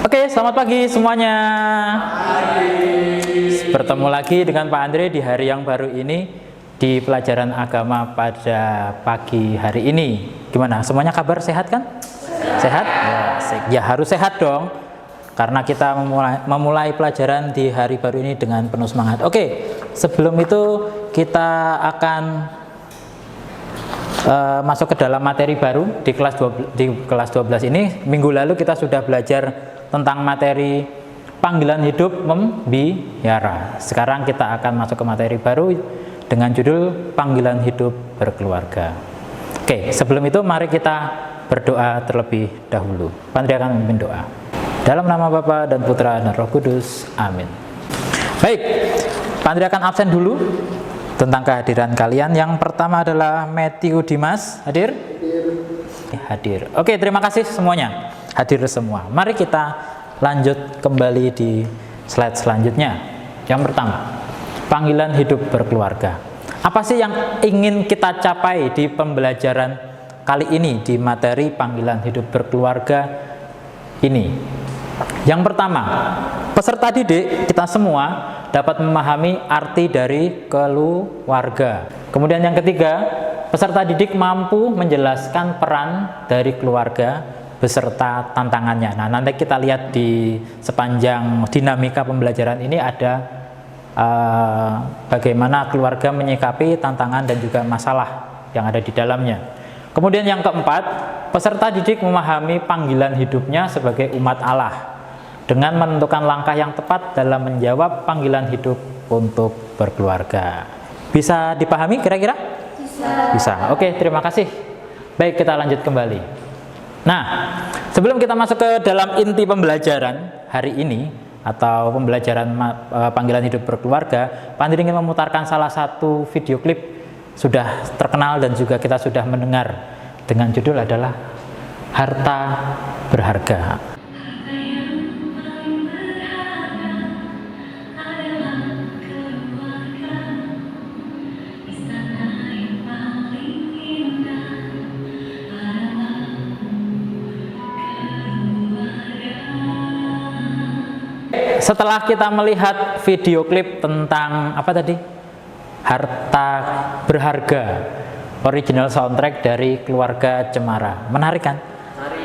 Oke, selamat pagi semuanya. Bertemu lagi dengan Pak Andre di hari yang baru ini di pelajaran agama pada pagi hari ini. Gimana? Semuanya kabar sehat kan? Sehat? Ya harus sehat dong. Karena kita memulai pelajaran di hari baru ini dengan penuh semangat. Oke, sebelum itu kita akan masuk ke dalam materi baru di kelas 12 ini. Minggu lalu kita sudah belajar tentang materi panggilan hidup membiara. Sekarang kita akan masuk ke materi baru dengan judul panggilan hidup berkeluarga. Oke, sebelum itu mari kita berdoa terlebih dahulu. Pak Andri akan memimpin doa. Dalam nama Bapa dan Putra dan Roh Kudus. Amin. Baik, Pak Andri akan absen dulu tentang kehadiran kalian. Yang pertama adalah Matthew Dimas. Hadir? Hadir. Oke, terima kasih semuanya. Hadir semua. Mari kita lanjut kembali di slide selanjutnya. Yang pertama, panggilan hidup berkeluarga. Apa sih yang ingin kita capai di pembelajaran kali ini di materi panggilan hidup berkeluarga ini? Yang pertama, peserta didik kita semua dapat memahami arti dari keluarga. Kemudian yang ketiga, peserta didik mampu menjelaskan peran dari keluarga beserta tantangannya. Nah, nanti kita lihat di sepanjang dinamika pembelajaran ini ada bagaimana keluarga menyikapi tantangan dan juga masalah yang ada di dalamnya. Kemudian yang keempat, peserta didik memahami panggilan hidupnya sebagai umat Allah dengan menentukan langkah yang tepat dalam menjawab panggilan hidup untuk berkeluarga. Bisa dipahami kira-kira? Bisa. Oke, terima kasih. Baik, kita lanjut kembali. Nah, sebelum kita masuk ke dalam inti pembelajaran hari ini atau pembelajaran panggilan hidup berkeluarga, Pak Andri ingin memutarkan salah satu video klip sudah terkenal dan juga kita sudah mendengar dengan judul adalah Harta Berharga. Setelah kita melihat video klip tentang apa tadi? Harta Berharga, original soundtrack dari Keluarga Cemara. Menarik kan?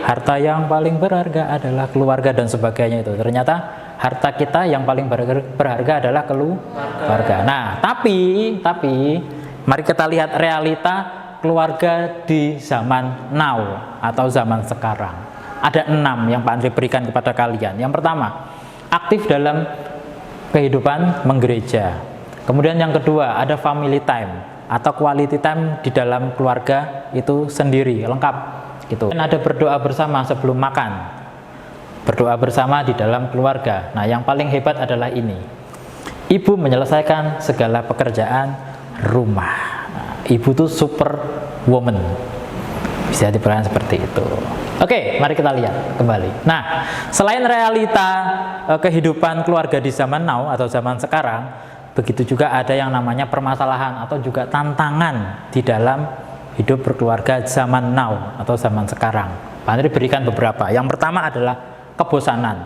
Harta yang paling berharga adalah keluarga dan sebagainya itu. Ternyata harta kita yang paling berharga adalah keluarga. Nah, tapi mari kita lihat realita keluarga di zaman now atau zaman sekarang. Ada 6 yang Pak Andri berikan kepada kalian. Yang pertama, aktif dalam kehidupan menggereja. Kemudian yang kedua, ada family time atau quality time di dalam keluarga itu sendiri, lengkap gitu. Dan ada berdoa bersama sebelum makan. Berdoa bersama di dalam keluarga. Nah, yang paling hebat adalah ini. Ibu menyelesaikan segala pekerjaan rumah. Nah, ibu tuh super woman. Bisa diperhatikan seperti itu. Oke, mari kita lihat kembali. Nah, selain realita kehidupan keluarga di zaman now atau zaman sekarang, begitu juga ada yang namanya permasalahan atau juga tantangan di dalam hidup berkeluarga zaman now atau zaman sekarang. Pak Andri berikan beberapa. Yang pertama adalah kebosanan.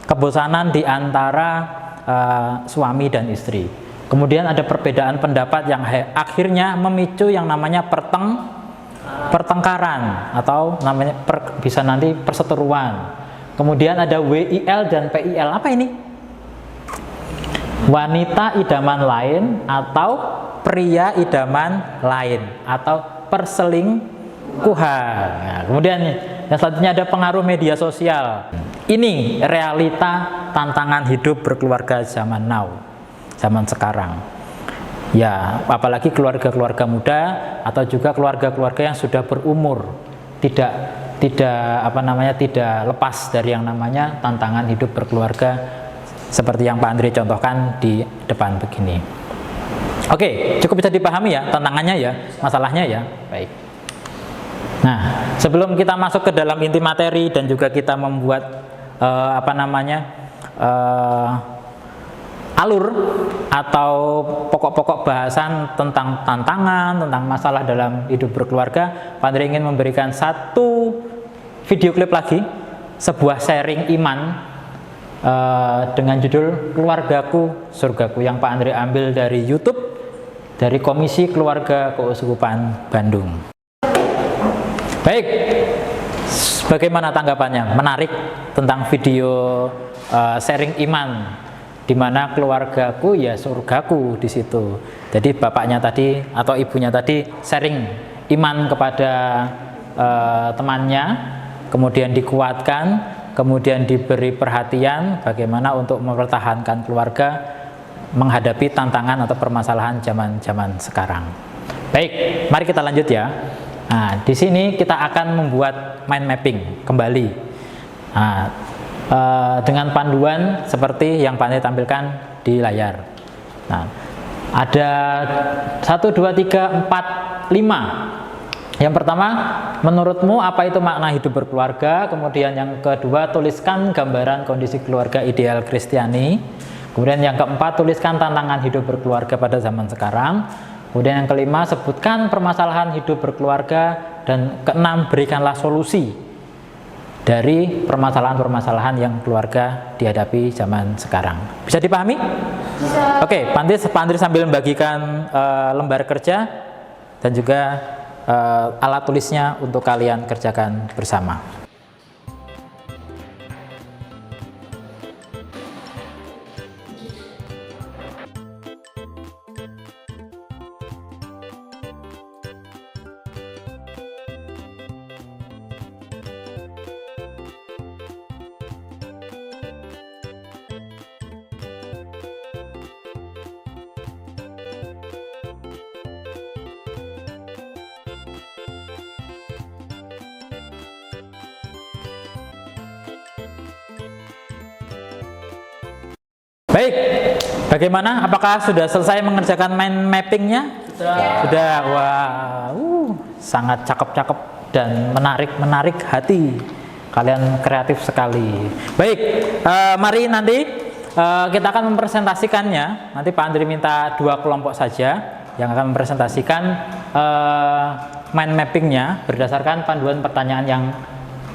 Kebosanan di antara suami dan istri. Kemudian ada perbedaan pendapat yang akhirnya memicu yang namanya pertengkaran atau namanya bisa nanti perseteruan. Kemudian ada WIL dan PIL. Apa ini? Wanita idaman lain atau pria idaman lain atau perselingkuhan. Nah, kemudian yang selanjutnya ada pengaruh media sosial. Ini realita tantangan hidup berkeluarga zaman now, zaman sekarang. Ya, apalagi keluarga-keluarga muda atau juga keluarga-keluarga yang sudah berumur, tidak lepas dari yang namanya tantangan hidup berkeluarga seperti yang Pak Andri contohkan di depan begini. Oke, cukup bisa dipahami ya tantangannya ya, masalahnya ya. Baik. Nah, sebelum kita masuk ke dalam inti materi dan juga kita membuat alur atau pokok-pokok bahasan tentang tantangan, tentang masalah dalam hidup berkeluarga, Pak Andri ingin memberikan satu video klip lagi sebuah sharing iman dengan judul Keluargaku Surgaku yang Pak Andre ambil dari YouTube dari Komisi Keluarga Keuskupan Bandung. Baik, bagaimana tanggapannya? Menarik tentang video sharing iman, di mana keluargaku ya surgaku di situ. Jadi bapaknya tadi atau ibunya tadi sharing iman kepada temannya, kemudian dikuatkan, kemudian diberi perhatian bagaimana untuk mempertahankan keluarga menghadapi tantangan atau permasalahan zaman sekarang. Baik, mari kita lanjut ya. Nah, di sini kita akan membuat mind mapping kembali. Nah, dengan panduan seperti yang Pak Andi tampilkan di layar. Nah, ada 1, 2, 3, 4, 5. Yang pertama, menurutmu apa itu makna hidup berkeluarga? Kemudian yang kedua, tuliskan gambaran kondisi keluarga ideal Kristiani. Kemudian yang keempat, tuliskan tantangan hidup berkeluarga pada zaman sekarang. Kemudian yang kelima, sebutkan permasalahan hidup berkeluarga. Dan keenam, berikanlah solusi dari permasalahan-permasalahan yang keluarga dihadapi zaman sekarang. Bisa dipahami? Bisa. Oke, Pak Andri sambil membagikan lembar kerja dan juga alat tulisnya untuk kalian kerjakan bersama. Baik, bagaimana? Apakah sudah selesai mengerjakan mind mappingnya? Sudah. Wah, sangat cakep-cakep dan menarik hati. Kalian kreatif sekali. Baik, mari nanti kita akan mempresentasikannya. Nanti Pak Andri minta 2 kelompok saja yang akan mempresentasikan mind mappingnya berdasarkan panduan pertanyaan yang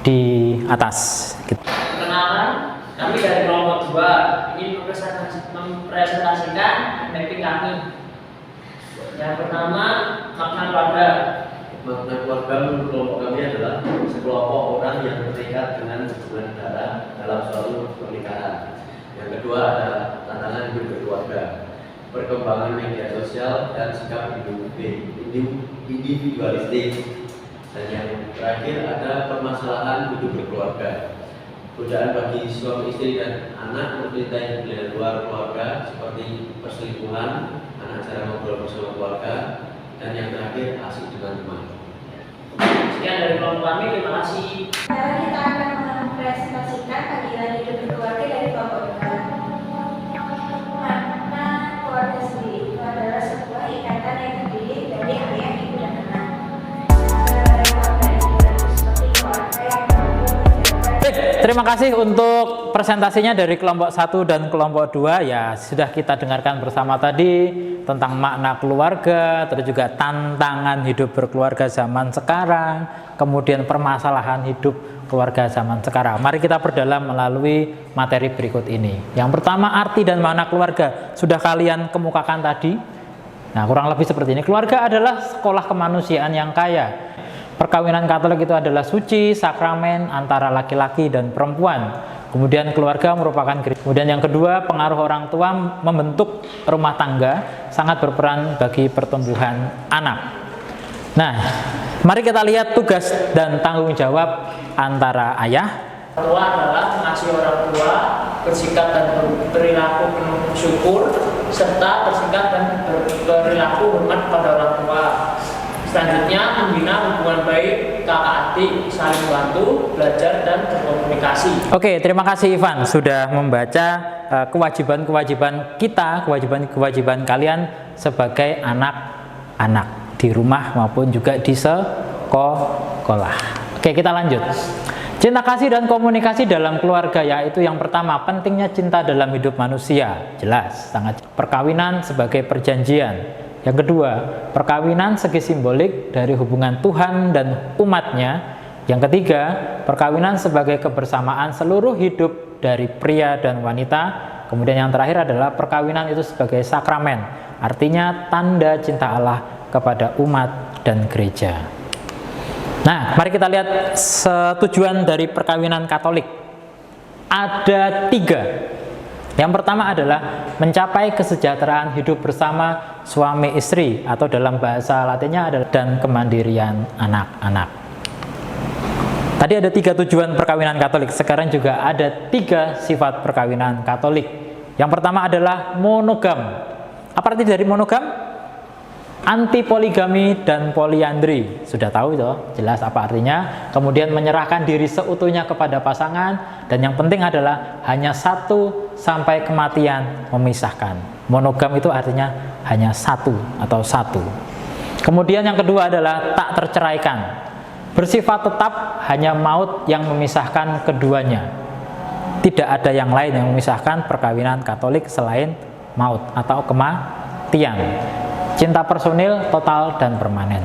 di atas. Perkenalan, kami dari kelompok 2 ingin mempresentasikan mapping kami. Yang pertama, makna keluarga. Makna keluarga menurut kelompok kami adalah sekelompok orang yang terikat dengan hubungan darah dalam suatu pernikahan. Yang kedua adalah tantangan hidup berkeluarga, perkembangan media sosial dan sikap individualistik. Dan yang terakhir ada permasalahan hidup berkeluarga, godaan bagi suami istri dan anak mencintai hubungan luar keluarga seperti perselingkuhan, anak jarang ngobrol bersama keluarga, dan yang terakhir asik dengan teman. Sekian dari kelompok kami, terima kasih. Sekarang kita akan mempresentasikan panggilan hidup berkeluarga dari kelompok 2. Makna keluarga sendiri itu adalah sebuah ikatan yang terdiri dari ayah, ibu, dan anak. Terima kasih untuk presentasinya dari kelompok 1 dan kelompok 2. Ya, sudah kita dengarkan bersama tadi tentang makna keluarga, terus juga tantangan hidup berkeluarga zaman sekarang, kemudian permasalahan hidup keluarga zaman sekarang. Mari kita perdalam melalui materi berikut ini. Yang pertama, arti dan makna keluarga sudah kalian kemukakan tadi. Nah, kurang lebih seperti ini. Keluarga adalah sekolah kemanusiaan yang kaya. Perkawinan Katolik itu adalah suci, sakramen antara laki-laki dan perempuan. Kemudian keluarga merupakan gereja. Kemudian yang kedua, pengaruh orang tua membentuk rumah tangga sangat berperan bagi pertumbuhan anak. Nah, mari kita lihat tugas dan tanggung jawab antara ayah. Orang tua adalah mengasihi orang tua, bersikap dan berperilaku penuh syukur, serta bersikap dan berperilaku hormat pada orang tua. Selanjutnya, membina hubungan baik kakak adik, saling bantu, belajar, dan berkomunikasi. Oke, terima kasih Ivan sudah membaca kewajiban-kewajiban kita, kewajiban-kewajiban kalian sebagai anak-anak di rumah maupun juga di sekolah. Oke, kita lanjut. Cinta kasih dan komunikasi dalam keluarga, yaitu yang pertama, pentingnya cinta dalam hidup manusia. Jelas, sangat. Perkawinan sebagai perjanjian. Yang kedua, perkawinan segi simbolik dari hubungan Tuhan dan umatnya Yang ketiga, perkawinan sebagai kebersamaan seluruh hidup dari pria dan wanita. Kemudian yang terakhir adalah perkawinan itu sebagai sakramen, artinya tanda cinta Allah kepada umat dan gereja. Nah, mari kita lihat tujuan dari perkawinan Katolik. Ada 3. Yang pertama adalah mencapai kesejahteraan hidup bersama suami istri, atau dalam bahasa Latinnya adalah dan kemandirian anak-anak. Tadi ada 3 tujuan perkawinan Katolik, sekarang juga ada 3 sifat perkawinan Katolik. Yang pertama adalah monogam. Apa arti dari monogam? Anti poligami dan poliandri. Sudah tahu itu, jelas apa artinya. Kemudian menyerahkan diri seutuhnya kepada pasangan, dan yang penting adalah hanya satu sampai kematian memisahkan. Monogam itu artinya hanya satu atau satu. Kemudian yang kedua adalah tak terceraikan. Bersifat tetap, hanya maut yang memisahkan keduanya. Tidak ada yang lain yang memisahkan perkawinan Katolik selain maut atau kematian. Cinta personil, total dan permanen.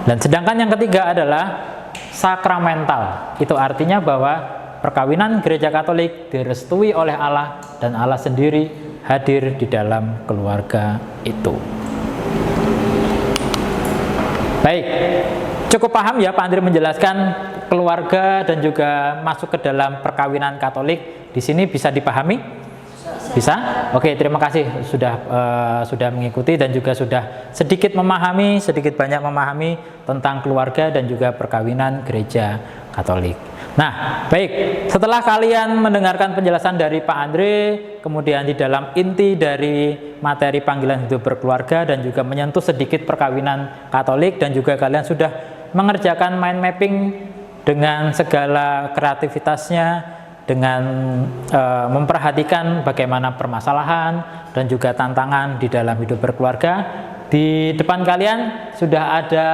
Dan sedangkan yang ketiga adalah sakramental. Itu artinya bahwa perkawinan gereja Katolik direstui oleh Allah, dan Allah sendiri hadir di dalam keluarga itu. Baik, cukup paham ya Pak Andri menjelaskan keluarga dan juga masuk ke dalam perkawinan Katolik. Di sini bisa dipahami? Bisa? Oke, terima kasih sudah mengikuti dan juga sudah sedikit banyak memahami tentang keluarga dan juga perkawinan gereja Katolik. Nah, baik, setelah kalian mendengarkan penjelasan dari Pak Andre, kemudian di dalam inti dari materi panggilan hidup berkeluarga dan juga menyentuh sedikit perkawinan Katolik, dan juga kalian sudah mengerjakan mind mapping dengan segala kreativitasnya, dengan memperhatikan bagaimana permasalahan dan juga tantangan di dalam hidup berkeluarga. Di depan kalian sudah ada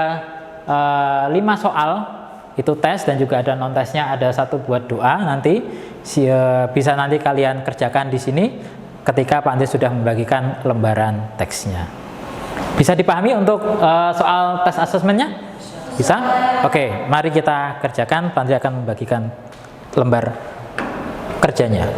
5 soal, itu tes, dan juga ada non tesnya, ada 1 buat doa. Nanti bisa nanti kalian kerjakan di sini ketika Pak Andi sudah membagikan lembaran teksnya. Bisa dipahami untuk soal tes asesmennya? Bisa? Oke, mari kita kerjakan. Pak Andi akan membagikan lembar kerjanya.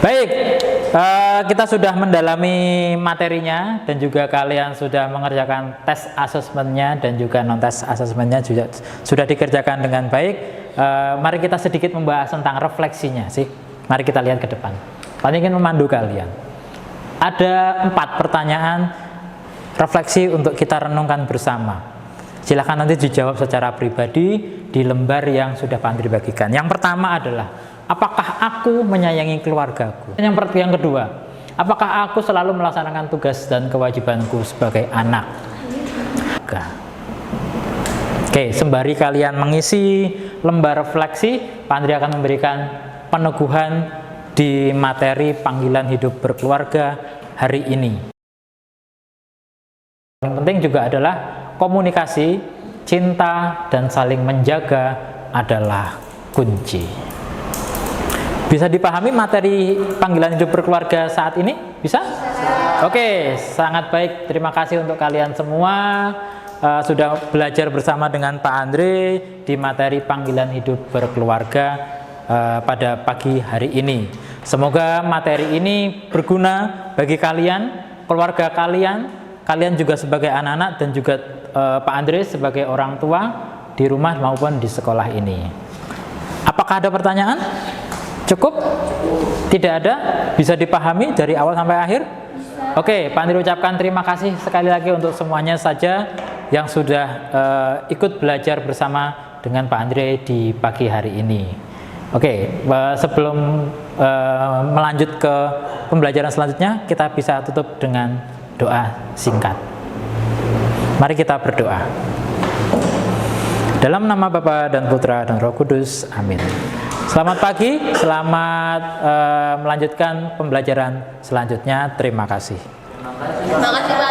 Baik, kita sudah mendalami materinya dan juga kalian sudah mengerjakan tes asesmennya dan juga non tes asesmennya juga sudah dikerjakan dengan baik. Mari kita sedikit membahas tentang refleksinya sih. Mari kita lihat ke depan. Saya ingin memandu kalian. Ada 4 pertanyaan refleksi untuk kita renungkan bersama. Silahkan nanti dijawab secara pribadi di lembar yang sudah Pak Andri bagikan. Yang pertama adalah, apakah aku menyayangi keluargaku? Yang kedua, apakah aku selalu melaksanakan tugas dan kewajibanku sebagai anak? Oke, sembari kalian mengisi lembar refleksi, Pak Andri akan memberikan peneguhan di materi panggilan hidup berkeluarga hari ini. Yang penting juga adalah komunikasi, cinta, dan saling menjaga adalah kunci. Bisa dipahami materi panggilan hidup berkeluarga saat ini? Bisa? Oke, sangat baik. Terima kasih untuk kalian semua sudah belajar bersama dengan Pak Andre di materi panggilan hidup berkeluarga pada pagi hari ini. Semoga materi ini berguna bagi kalian, keluarga kalian juga sebagai anak-anak, dan juga Pak Andre sebagai orang tua di rumah maupun di sekolah ini. Apakah ada pertanyaan? Cukup? Tidak ada? Bisa dipahami dari awal sampai akhir? Oke, Pak Andri ucapkan terima kasih sekali lagi untuk semuanya saja yang sudah ikut belajar bersama dengan Pak Andre di pagi hari ini. Oke, sebelum melanjut ke pembelajaran selanjutnya, kita bisa tutup dengan doa singkat. Mari kita berdoa. Dalam nama Bapa dan Putra dan Roh Kudus, amin. Selamat pagi, selamat melanjutkan pembelajaran selanjutnya. Terima kasih. Terima kasih, Pak.